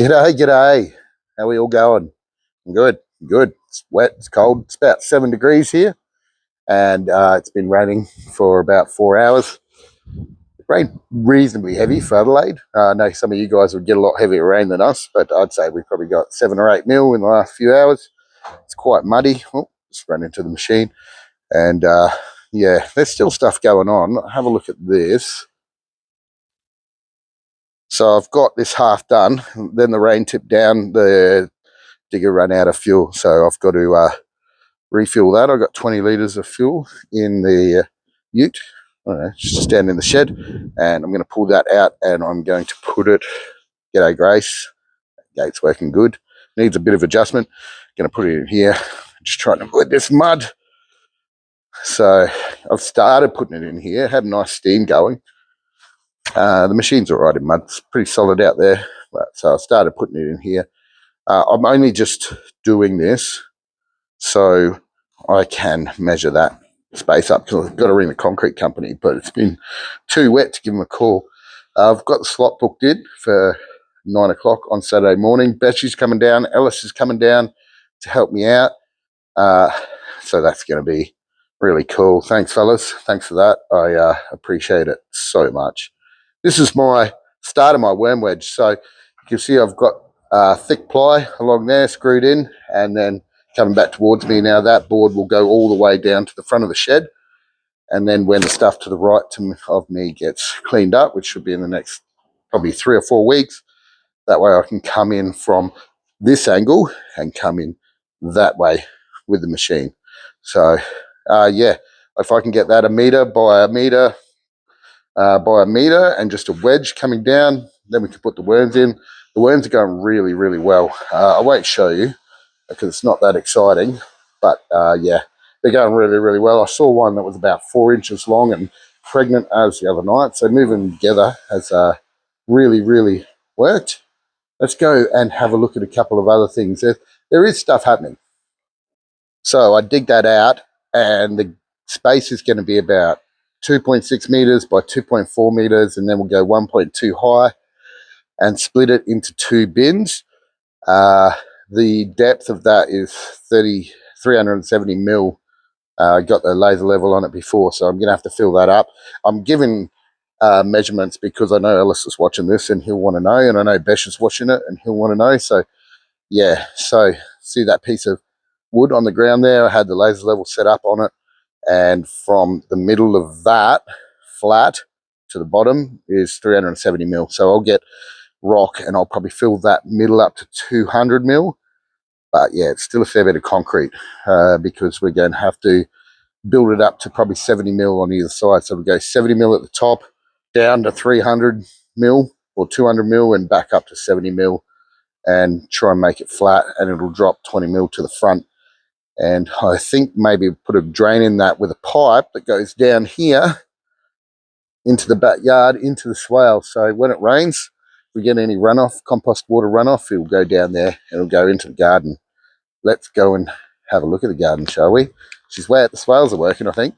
G'day, g'day. How are we all going? Good, good. It's wet, it's cold. It's about 7 degrees here, and it's been raining for about 4 hours. It rained reasonably heavy for Adelaide. I know some of you guys would get a lot heavier rain than us, but I'd say we probably got 7 or 8 mil in the last few hours. It's quite muddy. Oh, just ran into the machine. And yeah, there's still stuff going on. Have a look at this. So I've got this half done. Then the rain tipped down. The digger ran out of fuel, so I've got to refuel that. I've got 20 litres of fuel in the ute, just stand in the shed, and I'm going to pull that out and I'm going to put it, g'day Grace, gate's working good, needs a bit of adjustment, going to put it in here, just trying to avoid this mud. So I've started putting it in here, had a nice steam going. The machine's all right in mud, it's pretty solid out there, so I started putting it in here. I'm only just doing this so I can measure that space up, because I've got to ring the concrete company, but it's been too wet to give them a call. I've got the slot booked in for 9 o'clock on Saturday morning. Betsy's coming down, Ellis is coming down to help me out. So that's going to be really cool. Thanks, fellas. Thanks for that. I appreciate it so much. This is my start of my worm wedge. So you can see I've got thick ply along there screwed in, and then coming back towards me now, that board will go all the way down to the front of the shed. And then when the stuff to the right of me gets cleaned up, which should be in the next probably 3 or 4 weeks, that way I can come in from this angle and come in that way with the machine. So yeah, if I can get that a metre by a metre and just a wedge coming down, then we can put the worms in. The worms are going really, really well. I won't show you because it's not that exciting, but yeah, they're going really, really well. I saw one that was about 4 inches long and pregnant as the other night, so moving them together has really, really worked. Let's go and have a look at a couple of other things. There is stuff happening. So I dig that out, and the space is going to be about 2.6 metres by 2.4 metres, and then we'll go 1.2 high and split it into 2 bins. The depth of that is 370 mil. I got the laser level on it before, so I'm going to have to fill that up. I'm giving measurements because I know Ellis is watching this and he'll want to know, and I know Besh is watching it and he'll want to know. So yeah, so see that piece of wood on the ground there? I had the laser level set up on it, and from the middle of that flat to the bottom is 370 mil. So I'll get rock and I'll probably fill that middle up to 200 mil. But yeah, it's still a fair bit of concrete because we're going to have to build it up to probably 70 mil on either side. So we'll go 70 mil at the top, down to 300 mil or 200 mil, and back up to 70 mil, and try and make it flat, and it'll drop 20 mil to the front. And I think maybe put a drain in that with a pipe that goes down here into the backyard, into the swale. So when it rains, if we get any runoff, compost water runoff, it'll go down there and it'll go into the garden. Let's go and have a look at the garden, shall we? She's wet. The swales are working, I think.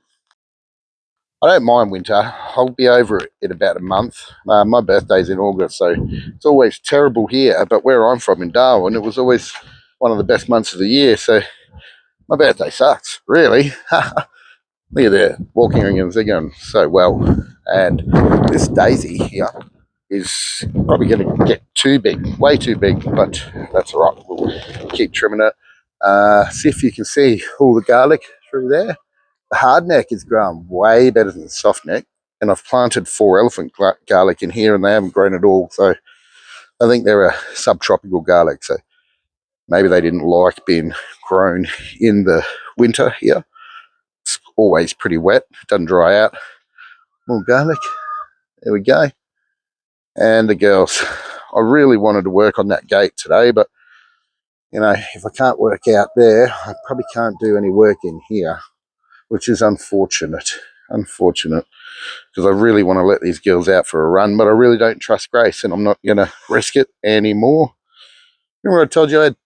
I don't mind winter. I'll be over it in about a month. My birthday's in August, so it's always terrible here. But where I'm from in Darwin, it was always one of the best months of the year. So my birthday sucks, really. Look at there, walking onions, they're going so well. And this daisy here is probably going to get too big, way too big, but that's all right. We'll keep trimming it. See if you can see all the garlic through there. The hard neck is growing way better than the soft neck, and I've planted 4 elephant garlic in here and they haven't grown at all. So I think they're a subtropical garlic, so maybe they didn't like being grown in the winter here. It's always pretty wet, it doesn't dry out. More garlic, there we go. And the girls, I really wanted to work on that gate today, but you know, if I can't work out there, I probably can't do any work in here, which is unfortunate, because I really want to let these girls out for a run, but I really don't trust Grace, and I'm not going to risk it anymore. Remember I told you I had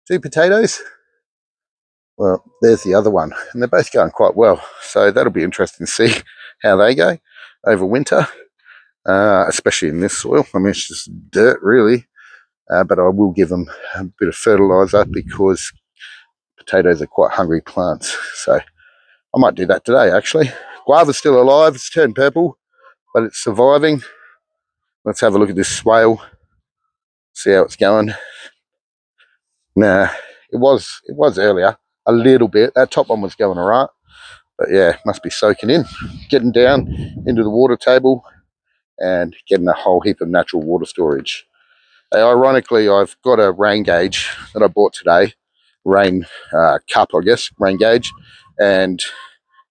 2 potatoes? Well, there's the other one, and they're both going quite well, so that'll be interesting to see how they go over winter, especially in this soil. I mean, it's just dirt, really. but I will give them a bit of fertiliser because potatoes are quite hungry plants. So I might do that today, actually. Guava's still alive. It's turned purple, but it's surviving. Let's have a look at this swale, see how it's going. Nah, it was earlier, a little bit. That top one was going all right. But yeah, must be soaking in. Getting down into the water table and getting a whole heap of natural water storage. Ironically, I've got a rain gauge that I bought today. Rain cup, I guess, rain gauge. And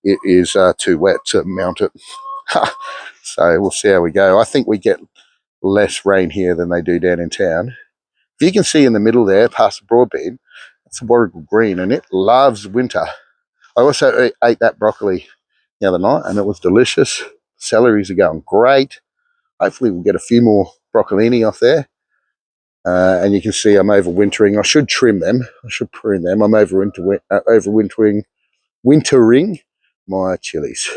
it is too wet to mount it. So we'll see how we go. I think we get less rain here than they do down in town. If you can see in the middle there, past the broadbean, it's a warrigal green, and it loves winter. I also ate that broccoli the other night, and it was delicious. Celeries are going great. Hopefully we'll get a few more broccolini off there. And you can see I'm overwintering. I should trim them. I should prune them. I'm overwintering my chilies.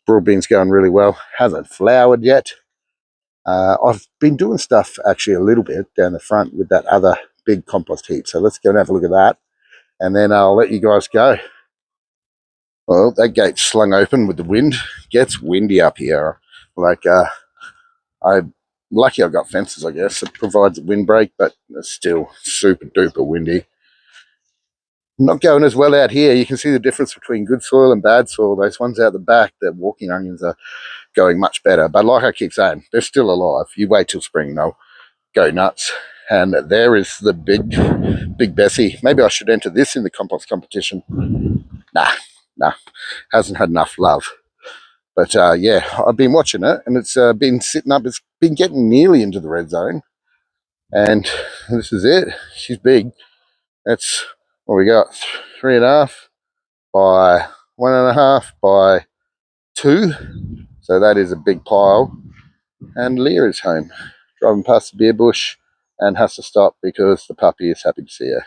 Broadbean's going really well. Hasn't flowered yet. I've been doing stuff actually a little bit down the front with that other big compost heap. So let's go and have a look at that. And then I'll let you guys go. Well, that gate's slung open with the wind. Gets windy up here. Like, I'm lucky I've got fences, I guess. It provides a windbreak, but it's still super duper windy. Not going as well out here. You can see the difference between good soil and bad soil. Those ones out the back, the walking onions, are going much better. But like I keep saying, they're still alive. You wait till spring, they'll go nuts. And there is the big Bessie. Maybe I should enter this in the compost competition. Nah, hasn't had enough love. But yeah, I've been watching it, and it's been sitting up. It's been getting nearly into the red zone. And this is it. She's big. That's what we got. 3.5 by 1.5 by 2. So that is a big pile. And Leah is home, driving past the beer bush, and has to stop because the puppy is happy to see her.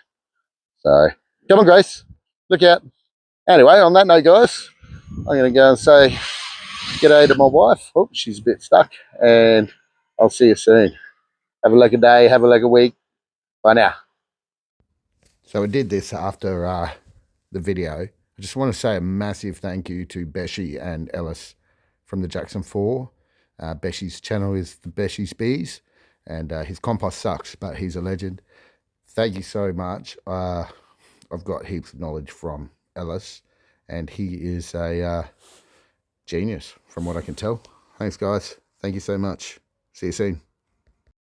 So come on, Grace, look out. Anyway, on that note, guys, I'm going to go and say g'day to my wife. Oh, she's a bit stuck, and I'll see you soon. Have a lucky day. Have a lucky week. Bye now. So I did this after the video. I just want to say a massive thank you to Beshi and Ellis from the Jackson 4. Beshi's channel is the Beshi's Bees, and his compost sucks, but he's a legend. Thank you so much. I've got heaps of knowledge from Ellis, and he is a genius from what I can tell. Thanks, guys. Thank you so much. See you soon.